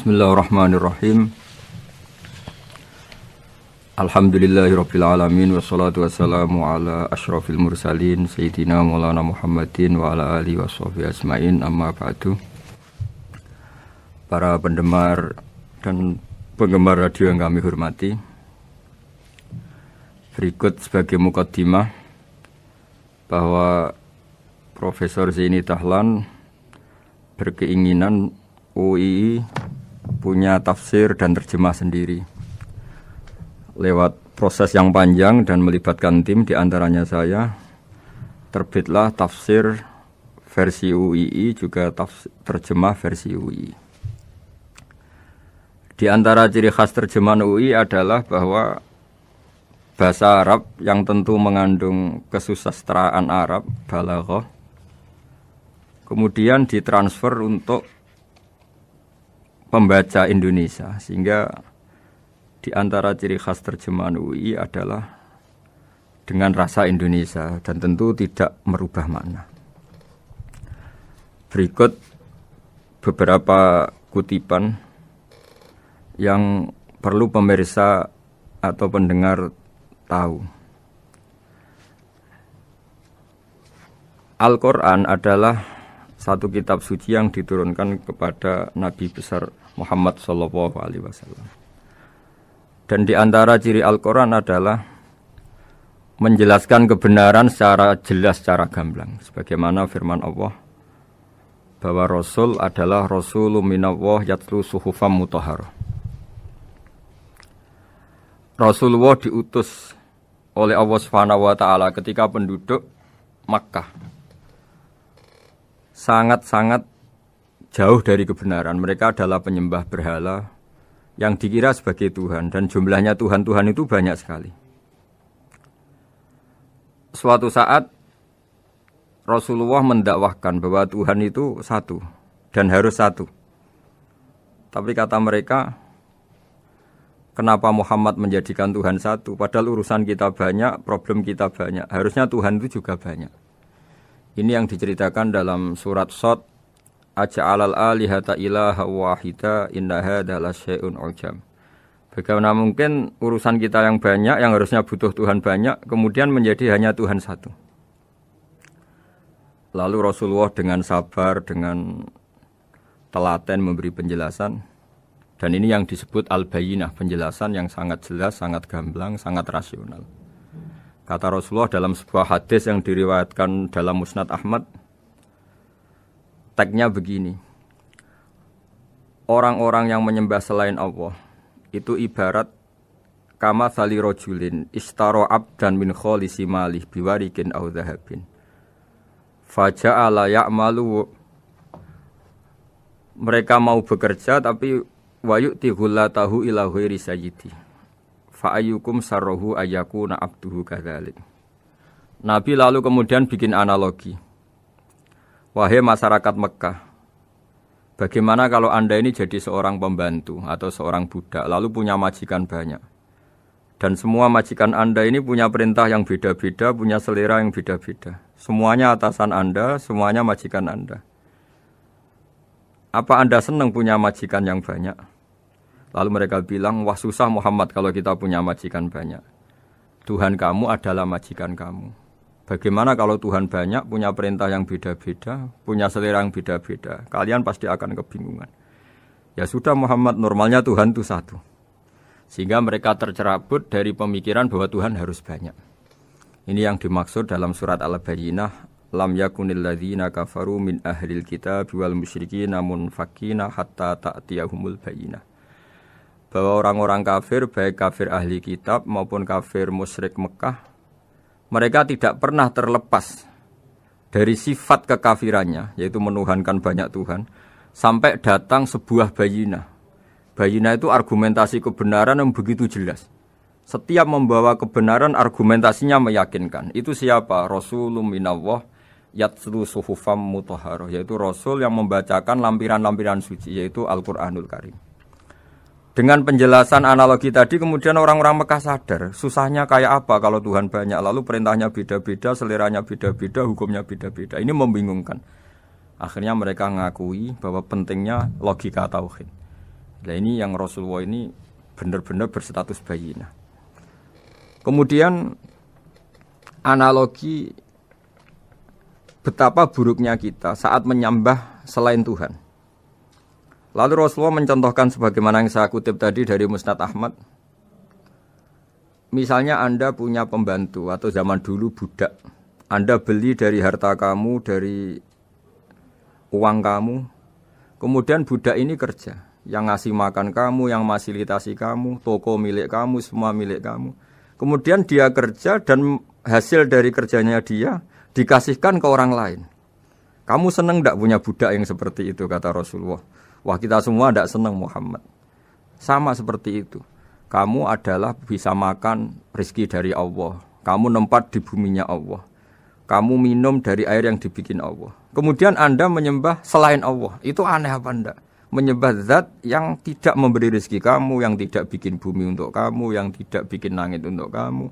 Bismillahirrahmanirrahim. Alhamdulillahirabbil alamin wassalatu wassalamu ala asyrafil mursalin sayyidina Maulana Muhammadin wa ala alihi washabihi ajmain, amma ba'du. Para pendengar dan penggemar radio yang kami hormati, berikut sebagai mukaddimah bahwa Profesor Zaini Dahlan berkeinginan UII punya tafsir dan terjemah sendiri. Lewat proses yang panjang dan melibatkan tim, diantaranya saya, terbitlah tafsir versi UII juga terjemah versi UII. Di antara ciri khas terjemahan UII adalah bahwa bahasa Arab yang tentu mengandung kesusastraan Arab, balaghah, kemudian ditransfer untuk pembaca Indonesia, sehingga di antara ciri khas terjemahan UII adalah dengan rasa Indonesia dan tentu tidak merubah makna. Berikut beberapa kutipan yang perlu pemirsa atau pendengar tahu. Al-Quran adalah satu kitab suci yang diturunkan kepada Nabi besar Muhammad SAW. Dan di antara ciri Al-Quran adalah menjelaskan kebenaran secara jelas, secara gamblang. Sebagaimana firman Allah, bahwa Rasul adalah Rasulun minallah yatlu suhufam mutahharah. Rasulullah diutus oleh Allah SWT ketika penduduk Makkah sangat-sangat jauh dari kebenaran. Mereka adalah penyembah berhala yang dikira sebagai Tuhan, dan jumlahnya Tuhan-Tuhan itu banyak sekali. Suatu saat Rasulullah mendakwahkan bahwa Tuhan itu satu dan harus satu. Tapi kata mereka, kenapa Muhammad menjadikan Tuhan satu? Padahal urusan kita banyak, problem kita banyak. Harusnya Tuhan itu juga banyak. Ini yang diceritakan dalam surat Shad, Aja'alal alihata ilaha wahida inna hadza lasyai'un ujab. Bagaimana mungkin urusan kita yang banyak, yang harusnya butuh Tuhan banyak, kemudian menjadi hanya Tuhan satu. Lalu Rasulullah dengan sabar, dengan telaten memberi penjelasan. Dan ini yang disebut al-bayyinah, penjelasan yang sangat jelas, sangat gamblang, sangat rasional. Kata Rasulullah dalam sebuah hadis yang diriwayatkan dalam Musnad Ahmad, tagnya begini: orang-orang yang menyembah selain Allah itu ibarat kama sali rojulin istaro abdan min kholisi malih biwarikin au dhahabin faja'ala ya'malu. Mereka mau bekerja tapi wayu'ti ghullatahu ila ghairi sayyidi fa'ayyukum sarrohu ayyakuna abduhu kadzalik. Nabi lalu kemudian bikin analogi. Wahai masyarakat Mekah, bagaimana kalau Anda ini jadi seorang pembantu atau seorang budak, lalu punya majikan banyak. Dan semua majikan Anda ini punya perintah yang beda-beda, punya selera yang beda-beda. Semuanya atasan Anda, semuanya majikan Anda. Apa Anda senang punya majikan yang banyak? Lalu mereka bilang, wah susah Muhammad kalau kita punya majikan banyak. Tuhan kamu adalah majikan kamu. Bagaimana kalau Tuhan banyak, punya perintah yang beda-beda, punya selera yang beda-beda? Kalian pasti akan kebingungan. Ya sudah Muhammad, normalnya Tuhan itu satu. Sehingga mereka tercerabut dari pemikiran bahwa Tuhan harus banyak. Ini yang dimaksud dalam surat Al-Bayyinah, lam yakunil ladzina kafaru min ahlil kitab wal musyrikina munfakina hatta ta'tiyahumul bayyinah. Bahwa orang-orang kafir, baik kafir ahli kitab maupun kafir musyrik Mekah, mereka tidak pernah terlepas dari sifat kekafirannya, yaitu menuhankan banyak Tuhan, sampai datang sebuah bayinah. Bayinah itu argumentasi kebenaran yang begitu jelas. Setiap membawa kebenaran, argumentasinya meyakinkan. Itu siapa? Rasulun minallah yatlu suhufam mutahharah, yaitu Rasul yang membacakan lampiran-lampiran suci, yaitu Al-Quranul Karim. Dengan penjelasan analogi tadi, kemudian orang-orang Mekah sadar, susahnya kayak apa kalau Tuhan banyak, lalu perintahnya beda-beda, seleranya beda-beda, hukumnya beda-beda. Ini membingungkan. Akhirnya mereka ngakui bahwa pentingnya logika tauhid. Nah ini yang Rasulullah ini benar-benar berstatus bayinah. Kemudian analogi betapa buruknya kita saat menyembah selain Tuhan. Lalu Rasulullah mencontohkan sebagaimana yang saya kutip tadi dari Musnad Ahmad. Misalnya Anda punya pembantu atau zaman dulu budak. Anda beli dari harta kamu, dari uang kamu. Kemudian budak ini kerja. Yang ngasih makan kamu, yang fasilitasi kamu, toko milik kamu, semua milik kamu. Kemudian dia kerja dan hasil dari kerjanya dia dikasihkan ke orang lain. Kamu senang tidak punya budak yang seperti itu, kata Rasulullah. Wah, kita semua tidak senang Muhammad. Sama seperti itu. Kamu adalah bisa makan rezeki dari Allah. Kamu nempat di buminya Allah. Kamu minum dari air yang dibikin Allah. Kemudian Anda menyembah selain Allah. Itu aneh apa enggak? Menyembah zat yang tidak memberi rezeki kamu, yang tidak bikin bumi untuk kamu, yang tidak bikin langit untuk kamu,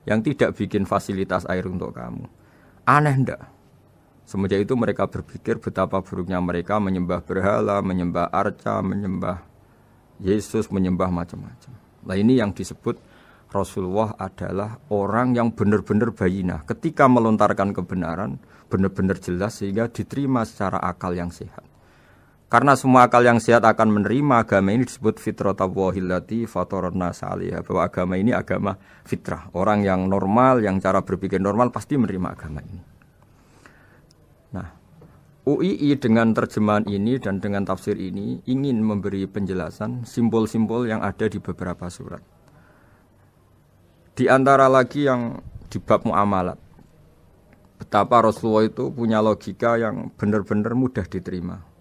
yang tidak bikin fasilitas air untuk kamu. Aneh enggak? Semenjak itu mereka berpikir betapa buruknya mereka menyembah berhala, menyembah arca, menyembah Yesus, menyembah macam-macam. Nah ini yang disebut Rasulullah adalah orang yang benar-benar bayinah. Ketika melontarkan kebenaran, benar-benar jelas sehingga diterima secara akal yang sehat. Karena semua akal yang sehat akan menerima agama ini disebut fitratallahi fatarana salihah, bahwa agama ini agama fitrah. Orang yang normal, yang cara berpikir normal pasti menerima agama ini. Nah, UII dengan terjemahan ini dan dengan tafsir ini ingin memberi penjelasan simbol-simbol yang ada di beberapa surat. Di antara lagi yang di bab muamalat, betapa Rasulullah itu punya logika yang benar-benar mudah diterima.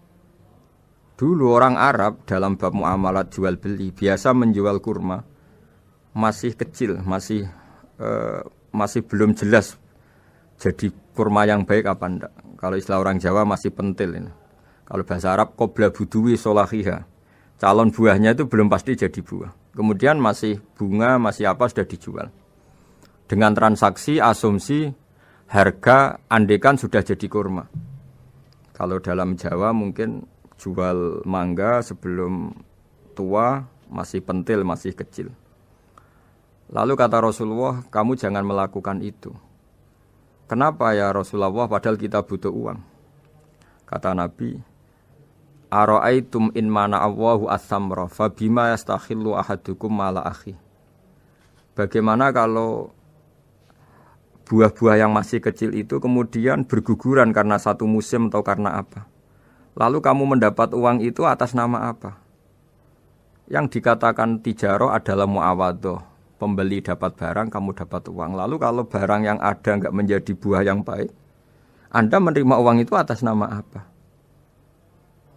Dulu orang Arab dalam bab muamalat jual beli biasa menjual kurma masih kecil, masih belum jelas jadi kurma yang baik apa enggak. Kalau istilah orang Jawa masih pentil ini. Kalau bahasa Arab qobla buduwi solahiha. Calon buahnya itu belum pasti jadi buah. Kemudian masih bunga, masih apa sudah dijual. Dengan transaksi asumsi harga andekan sudah jadi kurma. Kalau dalam Jawa mungkin jual mangga sebelum tua masih pentil, masih kecil. Lalu kata Rasulullah, kamu jangan melakukan itu. Kenapa ya Rasulullah, padahal kita butuh uang? Kata Nabi, ara'aitum in mana Allahu as-samra fa bima yastakhillu ahadukum mala akhi. Bagaimana kalau buah-buah yang masih kecil itu kemudian berguguran karena satu musim atau karena apa? Lalu kamu mendapat uang itu atas nama apa? Yang dikatakan tijaroh adalah muawadoh. Pembeli dapat barang, kamu dapat uang. Lalu kalau barang yang ada enggak menjadi buah yang baik, Anda menerima uang itu atas nama apa?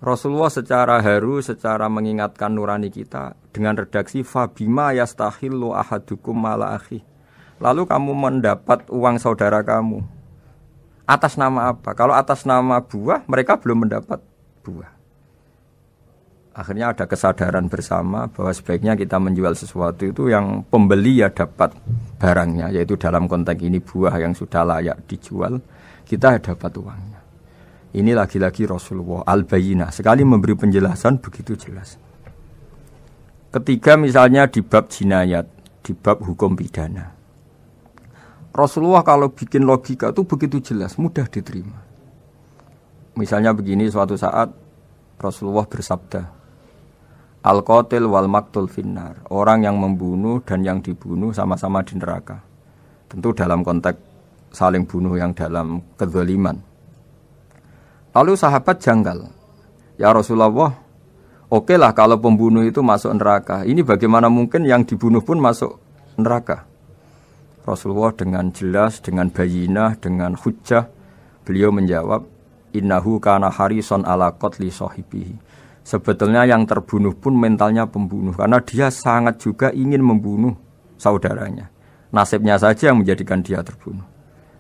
Rasulullah secara haru, secara mengingatkan nurani kita dengan redaksi fabima yastahillu ahadukum mala akhi. Lalu kamu mendapat uang saudara kamu atas nama apa? Kalau atas nama buah, mereka belum mendapat buah. Akhirnya ada kesadaran bersama bahwa sebaiknya kita menjual sesuatu itu yang pembeli ya dapat barangnya, yaitu dalam konteks ini buah yang sudah layak dijual, kita dapat uangnya. Ini lagi-lagi Rasulullah al-Bayyinah, sekali memberi penjelasan begitu jelas. Ketiga misalnya di bab jinayat, di bab hukum pidana. Rasulullah kalau bikin logika itu begitu jelas, mudah diterima. Misalnya begini, suatu saat Rasulullah bersabda, Al-qatil wal maktul finnar. Orang yang membunuh dan yang dibunuh sama-sama di neraka. Tentu dalam konteks saling bunuh yang dalam kezaliman. Lalu sahabat janggal, ya Rasulullah, oke lah kalau pembunuh itu masuk neraka. Ini bagaimana mungkin yang dibunuh pun masuk neraka? Rasulullah dengan jelas, dengan bayinah, dengan hujjah, beliau menjawab, innahu kana harison ala qatli sahibihi. Sebetulnya yang terbunuh pun mentalnya pembunuh, karena dia sangat juga ingin membunuh saudaranya. Nasibnya saja yang menjadikan dia terbunuh.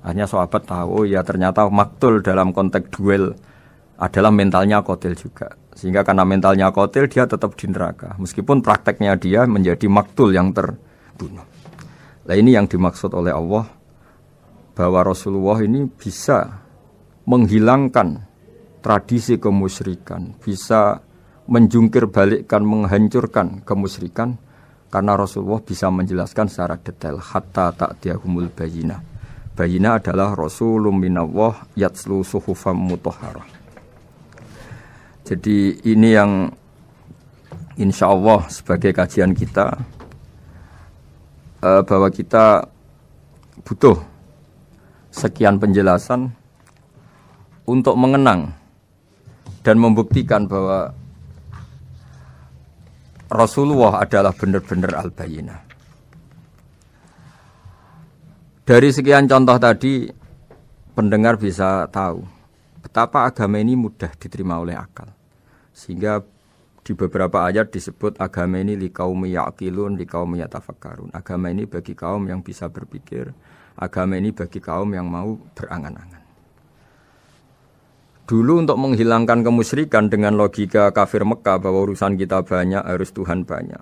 Akhirnya sahabat tahu, oh ya ternyata maktul dalam konteks duel adalah mentalnya qatil juga. Sehingga karena mentalnya qatil, dia tetap di neraka. Meskipun prakteknya dia menjadi maktul yang terbunuh. Nah ini yang dimaksud oleh Allah, bahwa Rasulullah ini bisa menghilangkan tradisi kemusyrikan, bisa menjungkir balikkan, menghancurkan kemusyrikan karena Rasulullah bisa menjelaskan secara detail hatta ta'tiyahumul bayyinah. Bayyinah adalah Rasulun minallah yatslu suhufam mutahharah. Jadi ini yang insya Allah sebagai kajian kita bahwa kita butuh sekian penjelasan untuk mengenang dan membuktikan bahwa Rasulullah adalah benar-benar al-bayyinah. Dari sekian contoh tadi, pendengar bisa tahu betapa agama ini mudah diterima oleh akal. Sehingga di beberapa ayat disebut agama ini liqaumi ya'qilun, liqaumi yatafakkarun. Agama ini bagi kaum yang bisa berpikir, agama ini bagi kaum yang mau berangan-angan. Dulu untuk menghilangkan kemusyrikan dengan logika kafir Mekah bahwa urusan kita banyak, harus Tuhan banyak.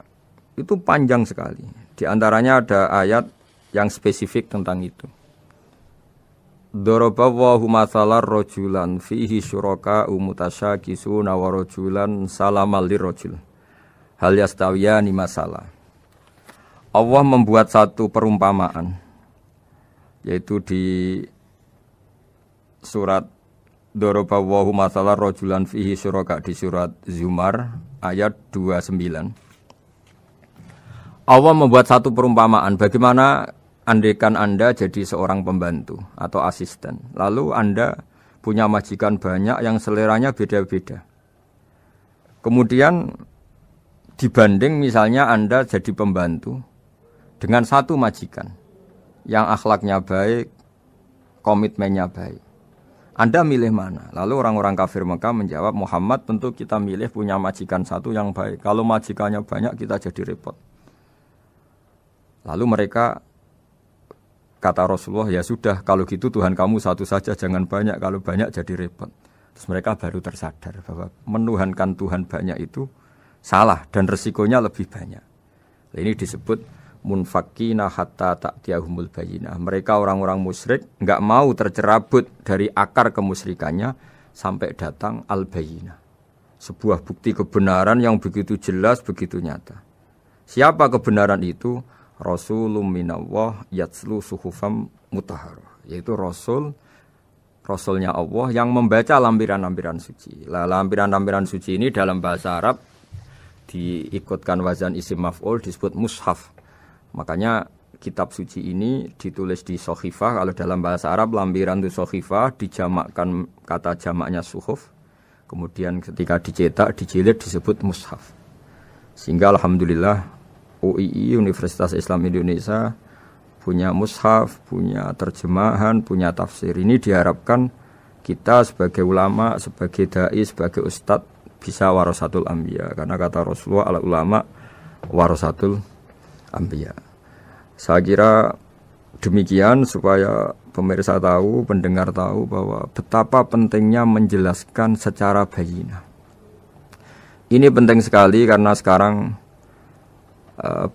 Itu panjang sekali. Di antaranya ada ayat yang spesifik tentang itu. Daraballahu mathalan rajulan fihi syuraka mutasyakisuna wa rajulan salamal lirrajul. Hal yastawiyani masalah. Allah membuat satu perumpamaan yaitu di surat Daraballahu mathalan rajulan fihi syuraka di surat Zumar ayat 29. Allah membuat satu perumpamaan bagaimana andaikan Anda jadi seorang pembantu atau asisten, lalu Anda punya majikan banyak yang seleranya beda-beda. Kemudian dibanding misalnya Anda jadi pembantu dengan satu majikan yang akhlaknya baik, komitmennya baik. Anda milih mana? Lalu orang-orang kafir Mekah menjawab, Muhammad tentu kita milih punya majikan satu yang baik. Kalau majikannya banyak kita jadi repot. Lalu mereka kata Rasulullah, ya sudah kalau gitu Tuhan kamu satu saja jangan banyak, kalau banyak jadi repot. Terus mereka baru tersadar bahwa menuhankan Tuhan banyak itu salah dan resikonya lebih banyak. Ini disebut munfakina hatta ta'tiyahumul bayyinah. Mereka orang-orang musyrik enggak mau tercerabut dari akar kemusyrikannya sampai datang al-bayyinah. Sebuah bukti kebenaran yang begitu jelas, begitu nyata. Siapa kebenaran itu? Rasulun minallah yatslu suhufam mutahharah. Yaitu Rasulnya Allah yang membaca lampiran-lampiran suci. Lampiran-lampiran suci ini dalam bahasa Arab diikutkan wazan isim maf'ul disebut mushaf. Makanya kitab suci ini ditulis di sohifah. Kalau dalam bahasa Arab lampiran itu sohifah, dijamakkan kata jamaknya suhuf. Kemudian ketika dicetak, dijilid disebut mushaf. Sehingga alhamdulillah UII Universitas Islam Indonesia punya mushaf, punya terjemahan, punya tafsir. Ini diharapkan kita sebagai ulama, sebagai dai, sebagai ustadz bisa warasatul anbiya. Karena kata Rasulullah ala ulama warasatul anbiya. Saya kira demikian supaya pemirsa tahu, pendengar tahu bahwa betapa pentingnya menjelaskan secara bayyinah. Ini penting sekali karena sekarang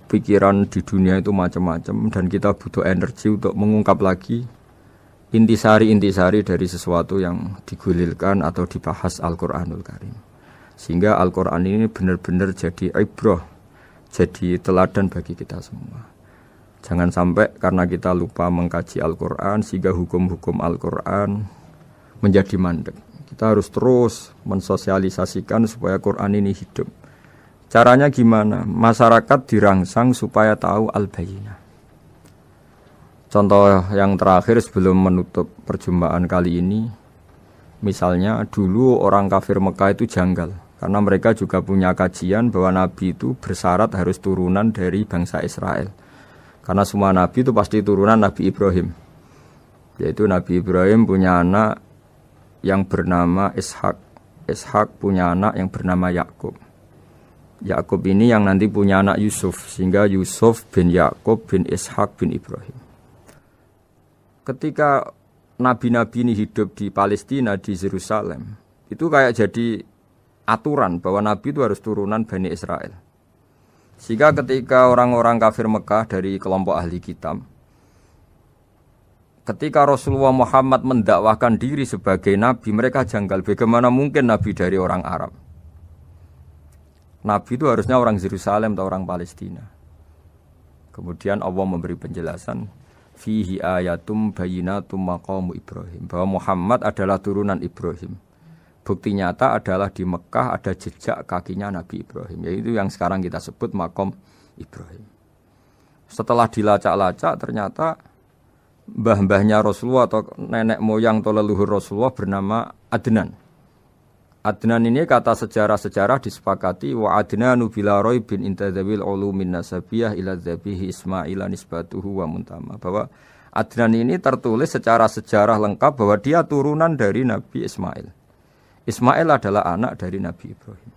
pikiran di dunia itu macam-macam dan kita butuh energi untuk mengungkap lagi intisari-intisari dari sesuatu yang digulirkan atau dibahas Al-Quranul Karim. Sehingga Al-Quran ini benar-benar jadi ibrah, jadi teladan bagi kita semua. Jangan sampai karena kita lupa mengkaji Al-Quran sehingga hukum-hukum Al-Quran menjadi mandek. Kita harus terus mensosialisasikan supaya Quran ini hidup. Caranya gimana? Masyarakat dirangsang supaya tahu al-bayyinah. Contoh yang terakhir sebelum menutup perjumpaan kali ini, misalnya dulu orang kafir Mekah itu janggal karena mereka juga punya kajian bahwa Nabi itu bersyarat harus turunan dari bangsa Israel. Karena semua Nabi itu pasti turunan Nabi Ibrahim. Yaitu Nabi Ibrahim punya anak yang bernama Ishak. Ishak punya anak yang bernama Yakub. Yakub ini yang nanti punya anak Yusuf. Sehingga Yusuf bin Yakub bin Ishak bin Ibrahim. Ketika Nabi-Nabi ini hidup di Palestina, di Yerusalem, itu kayak jadi aturan bahwa Nabi itu harus turunan Bani Israel. Sehingga ketika orang-orang kafir Mekah dari kelompok ahli kitab, ketika Rasulullah Muhammad mendakwahkan diri sebagai Nabi, mereka janggal bagaimana mungkin Nabi dari orang Arab. Nabi itu harusnya orang Yerusalem atau orang Palestina. Kemudian Allah memberi penjelasan fihi ayatum bayyinatum maqamu Ibrahim, bahwa Muhammad adalah turunan Ibrahim. Bukti nyata adalah di Mekah ada jejak kakinya Nabi Ibrahim, yaitu yang sekarang kita sebut maqam Ibrahim. Setelah dilacak-lacak ternyata mbah-mbahnya Rasulullah atau nenek moyang atau leluhur Rasulullah bernama Adnan. Adnan ini kata sejarah-sejarah disepakati wa adnanu bila raibin intadzabil ulumin nasabiyah ila dzabihi Ismail nisbatuhu wa muntama, bahwa Adnan ini tertulis secara sejarah lengkap bahwa dia turunan dari Nabi Ismail. Ismail adalah anak dari Nabi Ibrahim.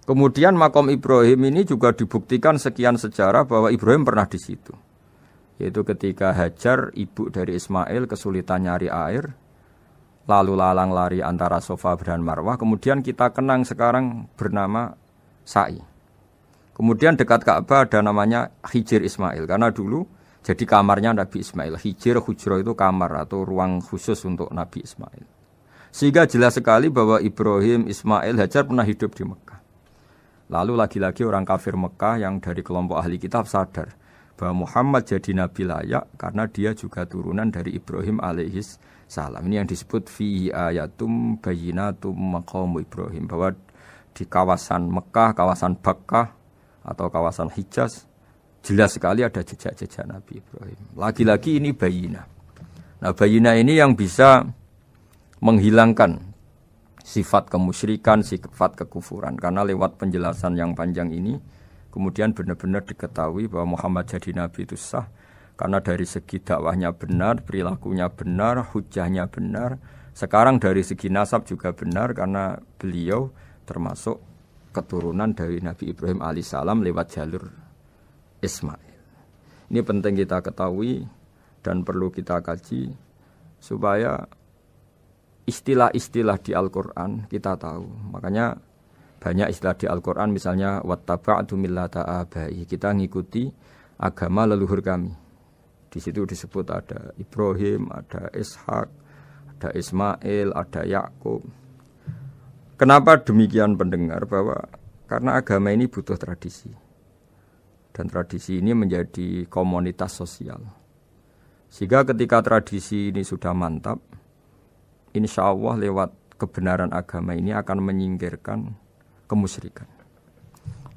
Kemudian makom Ibrahim ini juga dibuktikan sekian sejarah bahwa Ibrahim pernah di situ. Yaitu ketika Hajar, ibu dari Ismail, kesulitan nyari air, lalu lalang lari antara Safa dan Marwah. Kemudian kita kenang sekarang bernama Sa'i. Kemudian dekat Ka'bah ada namanya Hijir Ismail, karena dulu jadi kamarnya Nabi Ismail. Hijir, hujro itu kamar atau ruang khusus untuk Nabi Ismail. Sehingga jelas sekali bahwa Ibrahim, Ismail, Hajar pernah hidup di Mekah. Lalu lagi-lagi orang kafir Mekah yang dari kelompok ahli kitab sadar bahwa Muhammad jadi nabi layak karena dia juga turunan dari Ibrahim alaihis salam. Ini yang disebut fihi ayatum bayyinatum maqamu Ibrahim, bahwa di kawasan Mekah, kawasan Bakkah atau kawasan Hijaz jelas sekali ada jejak-jejak Nabi Ibrahim. Lagi-lagi ini bayyinah. Nah, bayyinah ini yang bisa menghilangkan sifat kemusyrikan, sifat kekufuran. Karena lewat penjelasan yang panjang ini, kemudian benar-benar diketahui bahwa Muhammad jadi Nabi itu sah. Karena dari segi dakwahnya benar, perilakunya benar, hujahnya benar. Sekarang dari segi nasab juga benar, karena beliau termasuk keturunan dari Nabi Ibrahim alaihissalam lewat jalur Ismail. Ini penting kita ketahui dan perlu kita kaji supaya istilah-istilah di Al-Quran kita tahu. Makanya banyak istilah di Al-Quran, misalnya wattaba'tu millata abai, kita ngikuti agama leluhur kami. Di situ disebut ada Ibrahim, ada Ishak, ada Ismail, ada Yakub. Kenapa demikian pendengar? Bahwa karena agama ini butuh tradisi. Dan tradisi ini menjadi komunitas sosial. Sehingga ketika tradisi ini sudah mantap, insya Allah lewat kebenaran agama ini akan menyingkirkan kemusyrikan.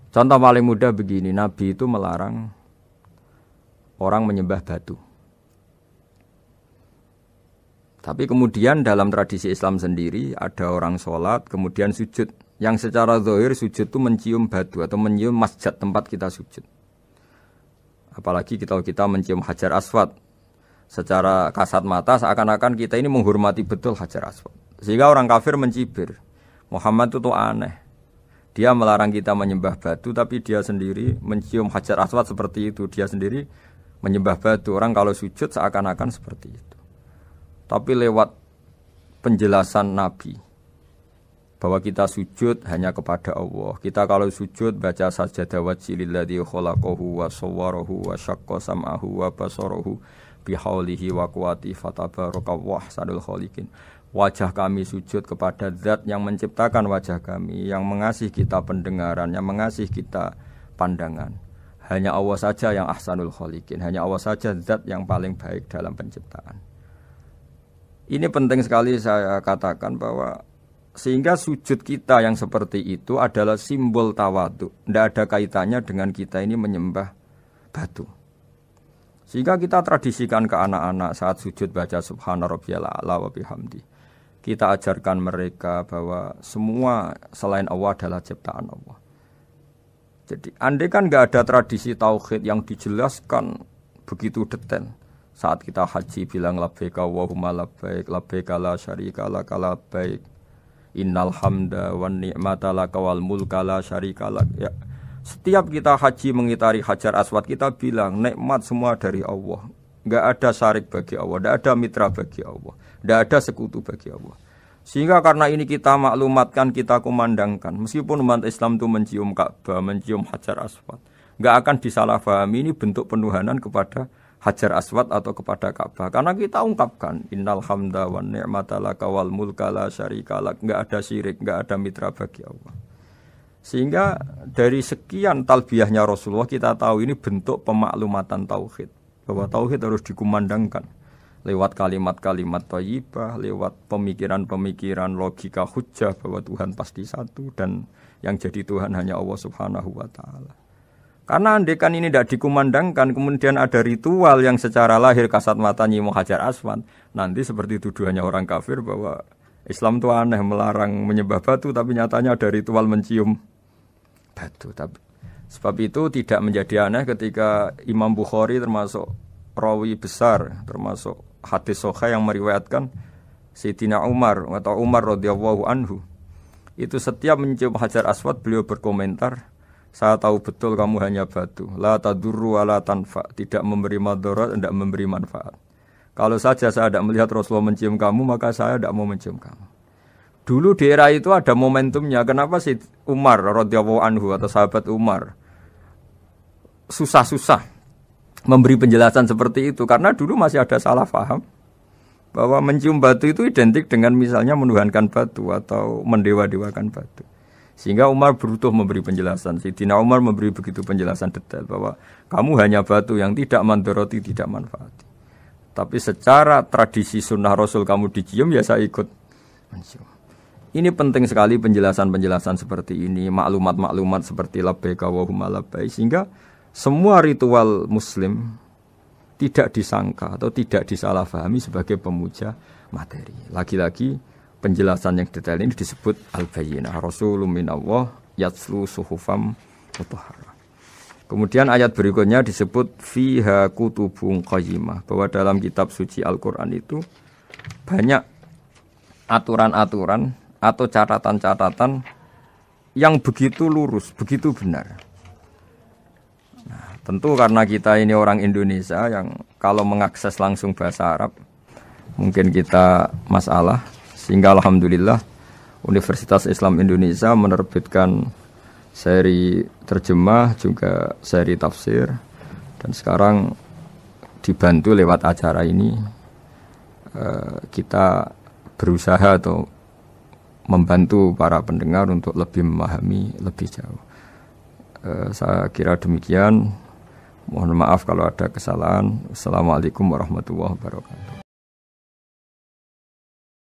Contoh paling mudah begini, Nabi itu melarang orang menyembah batu. Tapi kemudian dalam tradisi Islam sendiri ada orang sholat kemudian sujud. Yang secara zahir sujud itu mencium batu atau mencium masjid tempat kita sujud. Apalagi kita mencium Hajar Aswad. Secara kasat mata seakan-akan kita ini menghormati betul Hajar Aswad. Sehingga orang kafir mencibir, Muhammad itu aneh. Dia melarang kita menyembah batu, tapi dia sendiri mencium Hajar Aswad seperti itu. Dia sendiri menyembah batu. Orang kalau sujud seakan-akan seperti itu. Tapi lewat penjelasan Nabi bahwa kita sujud hanya kepada Allah. Kita kalau sujud baca sajadah wajhililladzi khalaqahu wa sawwarahu wa syaqqa sam'ahu wa basarahu bihaulihi wa quwati fatabarakallahul ahsanul khaliqin. Wajah kami sujud kepada zat yang menciptakan wajah kami, yang mengasihi kita pendengaran, yang mengasihi kita pandangan. Hanya Allah saja yang ahsanul khaliqin, hanya Allah saja zat yang paling baik dalam penciptaan. Ini penting sekali saya katakan bahwa sehingga sujud kita yang seperti itu adalah simbol tawadhu. Tidak ada kaitannya dengan kita ini menyembah batu. Sehingga kita tradisikan ke anak-anak saat sujud baca subhana rabbiyal a'la wa bihamdi. Kita ajarkan mereka bahwa semua selain Allah adalah ciptaan Allah. Jadi andai kan nggak ada tradisi tauhid yang dijelaskan begitu detail. Saat kita haji bilang labbaik Allahumma labbaik, labbaik la syarika lak labbaik, innal hamda wan ni'mata laka wal mulka la syarika lak. Ya. Setiap kita haji mengitari Hajar Aswad kita bilang nikmat semua dari Allah. Enggak ada syarik bagi Allah, enggak ada mitra bagi Allah, enggak ada sekutu bagi Allah. Sehingga karena ini kita maklumatkan, kita kumandangkan. Meskipun umat Islam itu mencium Ka'bah, mencium Hajar Aswad, enggak akan disalahpahami ini bentuk penuhanan kepada Hajar Aswad atau kepada Ka'bah. Karena kita ungkapkan innal hamda wan ni'mata laka wal mulka la syarika lak. Enggak ada syirik, enggak ada mitra bagi Allah. Sehingga dari sekian talbiyahnya Rasulullah kita tahu ini bentuk pemaklumatan tauhid. Bahwa tauhid harus dikumandangkan lewat kalimat-kalimat thayyibah, lewat pemikiran-pemikiran logika hujjah bahwa Tuhan pasti satu dan yang jadi Tuhan hanya Allah Subhanahu wa taala. Karena andekan ini tidak dikumandangkan, kemudian ada ritual yang secara lahir kasat mata nyium Hajar Aswad, nanti seperti tuduhannya orang kafir bahwa Islam itu aneh melarang menyembah batu, tapi nyatanya ada ritual mencium batu. Tapi sebab itu tidak menjadi aneh ketika Imam Bukhari termasuk rawi besar, termasuk hadis sahih yang meriwayatkan Sayyidina Umar atau Umar radhiyallahu anhu itu setiap mencium Hajar Aswad beliau berkomentar, saya tahu betul kamu hanya batu, la tadurru wa la tanfa, tidak memberi madarat, tidak memberi manfaat. Kalau saja saya tidak melihat Rasulullah mencium kamu, maka saya tidak mau mencium kamu. Dulu di era itu ada momentumnya. Kenapa sih Umar radhiyallahu anhu atau sahabat Umar susah-susah memberi penjelasan seperti itu? Karena dulu masih ada salah paham bahwa mencium batu itu identik dengan misalnya menuhankan batu atau mendewa-dewakan batu. Sehingga Umar berutuh memberi penjelasan. Sayyidina Umar memberi begitu penjelasan detail bahwa kamu hanya batu yang tidak mandoroti, tidak manfaati. Tapi secara tradisi sunnah Rasul kamu dicium, ya saya ikut mencium. Ini penting sekali penjelasan-penjelasan seperti ini, maklumat-maklumat seperti labbaika Allahumma labbaik, sehingga semua ritual Muslim tidak disangka atau tidak disalahfahami sebagai pemuja materi. Lagi-lagi penjelasan yang detail ini disebut al-bayyinah, Rasulun minallah yatslu suhufam mutahharah. Kemudian ayat berikutnya disebut fiha kutubun qayyimah, bahwa dalam kitab suci Al-Qur'an itu banyak aturan-aturan atau catatan-catatan yang begitu lurus, begitu benar. Nah, tentu karena kita ini orang Indonesia yang kalau mengakses langsung bahasa Arab mungkin kita masalah, sehingga alhamdulillah Universitas Islam Indonesia menerbitkan seri terjemah juga seri tafsir, dan sekarang dibantu lewat acara ini kita berusaha atau membantu para pendengar untuk lebih memahami lebih jauh. Saya kira demikian. Mohon maaf kalau ada kesalahan. Assalamualaikum warahmatullahi wabarakatuh.